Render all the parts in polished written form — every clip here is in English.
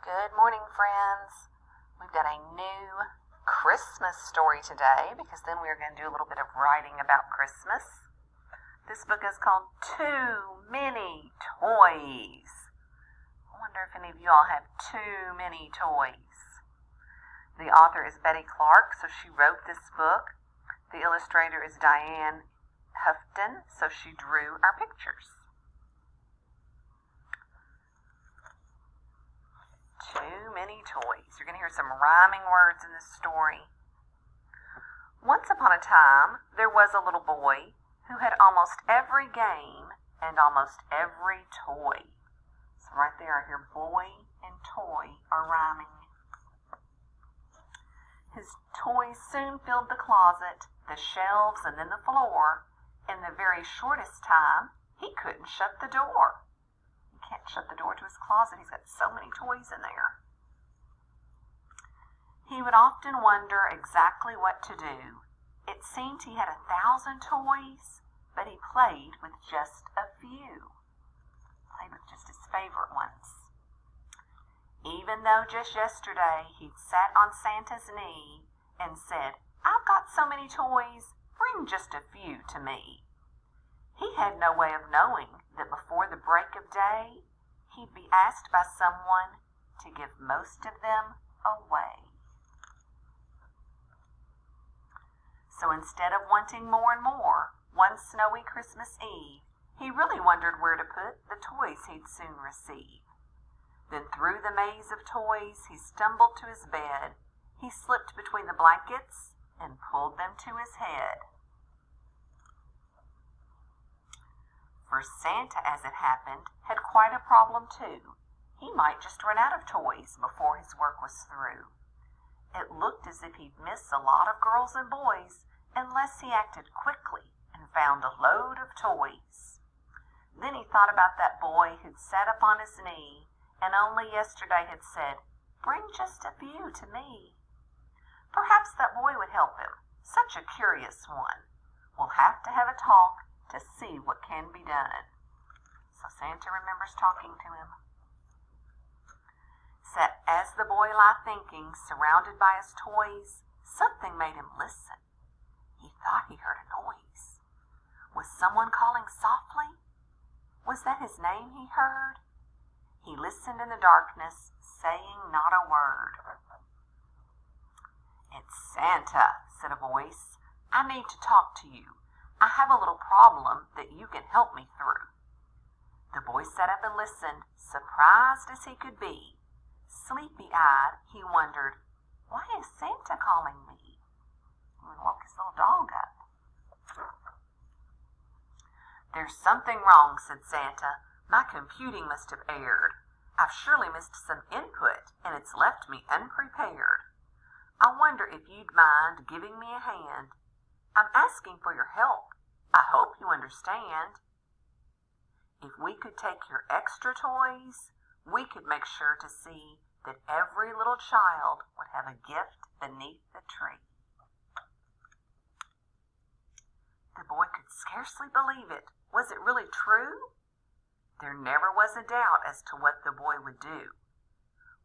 Good morning, friends. We've got a new Christmas story today because then we're going to do a little bit of writing about Christmas. This book is called Too Many Toys. I wonder if any of you all have too many toys. The author is Betty Clark, so she wrote this book. The illustrator is Diane Houghton, so she drew our pictures. Too many toys. You're going to hear some rhyming words in this story. Once upon a time, there was a little boy who had almost every game and almost every toy. So right there, I hear boy and toy are rhyming. His toys soon filled the closet, the shelves, and then the floor. In the very shortest time, he couldn't shut the door. Can't shut the door to his closet. He's got so many toys in there. He would often wonder exactly what to do. It seemed he had 1,000 toys, but he played with just a few. Played with just his favorite ones. Even though just yesterday he'd sat on Santa's knee and said, "I've got so many toys, bring just a few to me." He had no way of knowing that before the break of day, he'd be asked by someone to give most of them away. So instead of wanting more and more, one snowy Christmas Eve, he really wondered where to put the toys he'd soon receive. Then through the maze of toys, he stumbled to his bed. He slipped between the blankets and pulled them to his head. For Santa, as it happened, had quite a problem too. He might just run out of toys before his work was through. It looked as if he'd miss a lot of girls and boys unless he acted quickly and found a load of toys. Then he thought about that boy who'd sat up on his knee and only yesterday had said, "Bring just a few to me." Perhaps that boy would help him, such a curious one. We'll have to have a talk to see what can be done. So Santa remembers talking to him. So as the boy lay thinking, surrounded by his toys, something made him listen. He thought he heard a noise. Was someone calling softly? Was that his name he heard? He listened in the darkness, saying not a word. "It's Santa," said a voice. "I need to talk to you. I have a little problem that you can help me through." The boy sat up and listened, surprised as he could be. Sleepy-eyed, he wondered, "Why is Santa calling me?" He woke his little dog up. "There's something wrong," said Santa. "My computing must have erred. I've surely missed some input, and it's left me unprepared. I wonder if you'd mind giving me a hand. I'm asking for your help. I hope you understand. If we could take your extra toys, we could make sure to see that every little child would have a gift beneath the tree." The boy could scarcely believe it. Was it really true? There never was a doubt as to what the boy would do.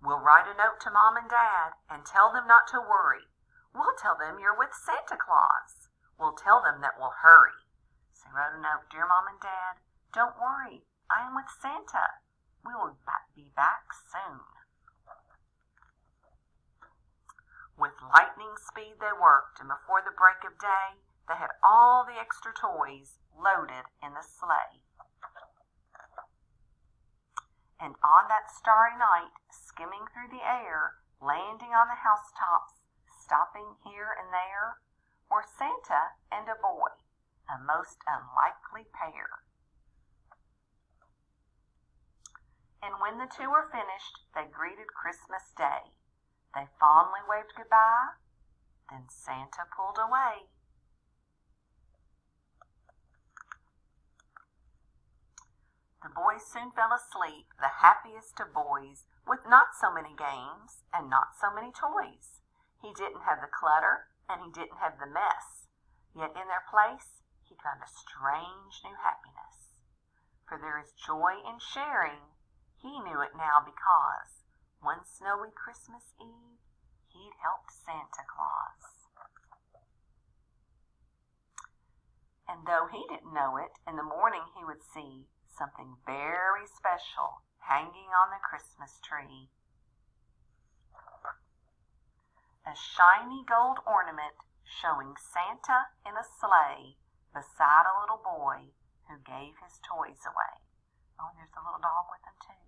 "We'll write a note to Mom and Dad and tell them not to worry. We'll tell them you're with Santa Claus. We'll tell them that we'll hurry." So he wrote a note, "Dear Mom and Dad, don't worry. I am with Santa. We will be back soon." With lightning speed they worked, and before the break of day, they had all the extra toys loaded in the sleigh. And on that starry night, skimming through the air, landing on the housetops, stopping here and there, were Santa and a boy, a most unlikely pair. And when the two were finished, they greeted Christmas Day. They fondly waved goodbye, then Santa pulled away. The boys soon fell asleep, the happiest of boys, with not so many games and not so many toys. He didn't have the clutter, and he didn't have the mess. Yet in their place, he found a strange new happiness. For there is joy in sharing. He knew it now because One snowy Christmas Eve, he'd helped Santa Claus. And though he didn't know it, in the morning he would see something very special hanging on the Christmas tree. A shiny gold ornament showing Santa in a sleigh beside a little boy who gave his toys away. Oh, and there's a little dog with him too.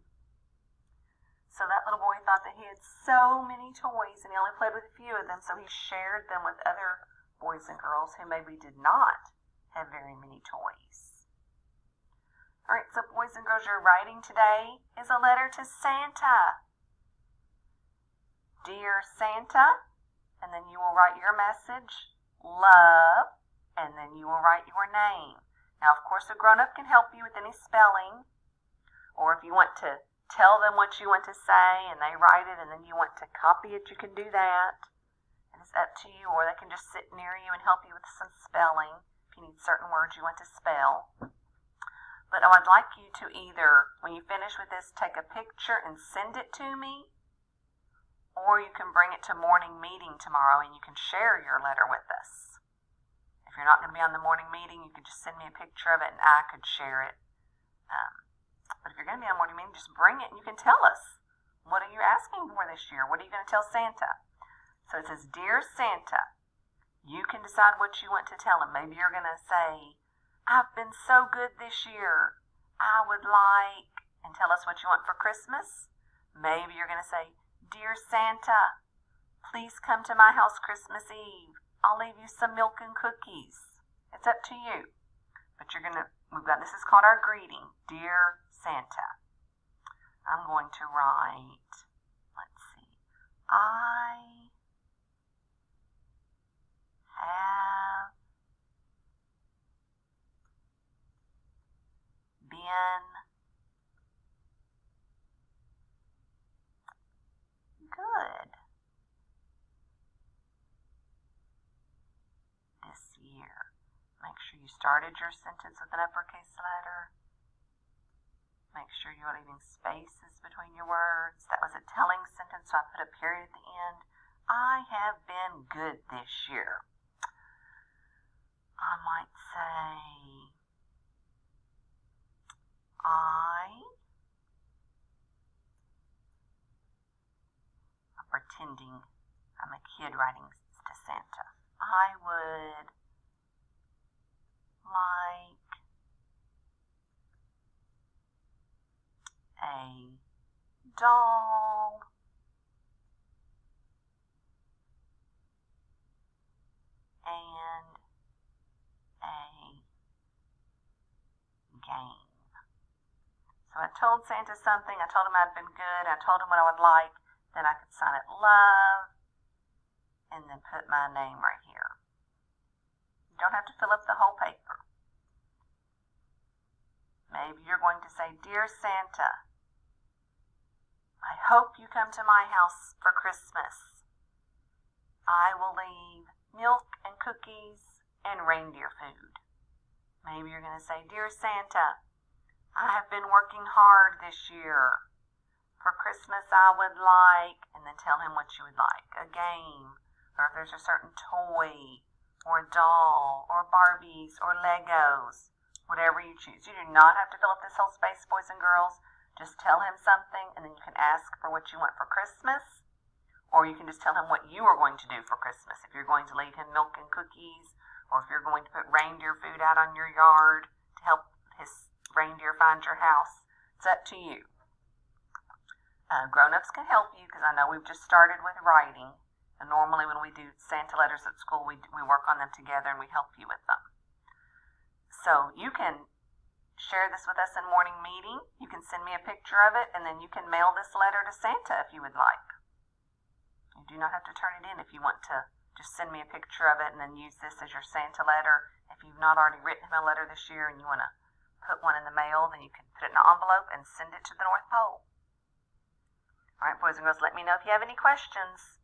So that little boy thought that he had so many toys and he only played with a few of them, so he shared them with other boys and girls who maybe did not have very many toys. All right, so boys and girls, your writing today is a letter to Santa. Dear Santa, and then you will write your message, love, and then you will write your name. Now, of course, a grown-up can help you with any spelling, or if you want to tell them what you want to say and they write it and then you want to copy it, you can do that. And it's up to you, or they can just sit near you and help you with some spelling if you need certain words you want to spell. But I would like you to either, when you finish with this, take a picture and send it to me, or you can bring it to morning meeting tomorrow and you can share your letter with us. If you're not going to be on the morning meeting, you can just send me a picture of it and I could share it. But if you're going to be on morning meeting, just bring it and you can tell us. What are you asking for this year? What are you going to tell Santa? So it says, Dear Santa. You can decide what you want to tell him. Maybe you're going to say, I've been so good this year. I would like, and tell us what you want for Christmas. Maybe you're going to say, Dear Santa, please come to my house Christmas Eve. I'll leave you some milk and cookies. It's up to you. But this is called our greeting. Dear Santa. I'm going to write, let's see, I have been good this year. Make sure you started your sentence with an uppercase letter. Make sure you're leaving spaces between your words. That was a telling sentence, so I put a period at the end. I have been good this year. I might say, I'm pretending I'm a kid writing to Santa. I would like a doll and a game. So I told Santa something. I told him I'd been good. I told him what I would like. Then I could sign it love and then put my name right here. You don't have to fill up the whole paper. Maybe you're going to say, Dear Santa, I hope you come to my house for Christmas. I will leave milk and cookies and reindeer food. Maybe you're going to say, Dear Santa, I have been working hard this year. For Christmas I would like, and then tell him what you would like. A game, or if there's a certain toy, or a doll, or Barbies, or Legos, whatever you choose. You do not have to fill up this whole space, boys and girls. Just tell him something, and then you can ask for what you want for Christmas, or you can just tell him what you are going to do for Christmas. If you're going to leave him milk and cookies, or if you're going to put reindeer food out on your yard to help his reindeer find your house, it's up to you. Grown-ups can help you because I know we've just started with writing, and normally when we do Santa letters at school, we work on them together and we help you with them. So you can share this with us in morning meeting. You can send me a picture of it, and then you can mail this letter to Santa if you would like. You do not have to turn it in if you want to. Just send me a picture of it and then use this as your Santa letter. If you've not already written him a letter this year and you want to put one in the mail, then you can put it in an envelope and send it to the North Pole. All right, boys and girls, let me know if you have any questions.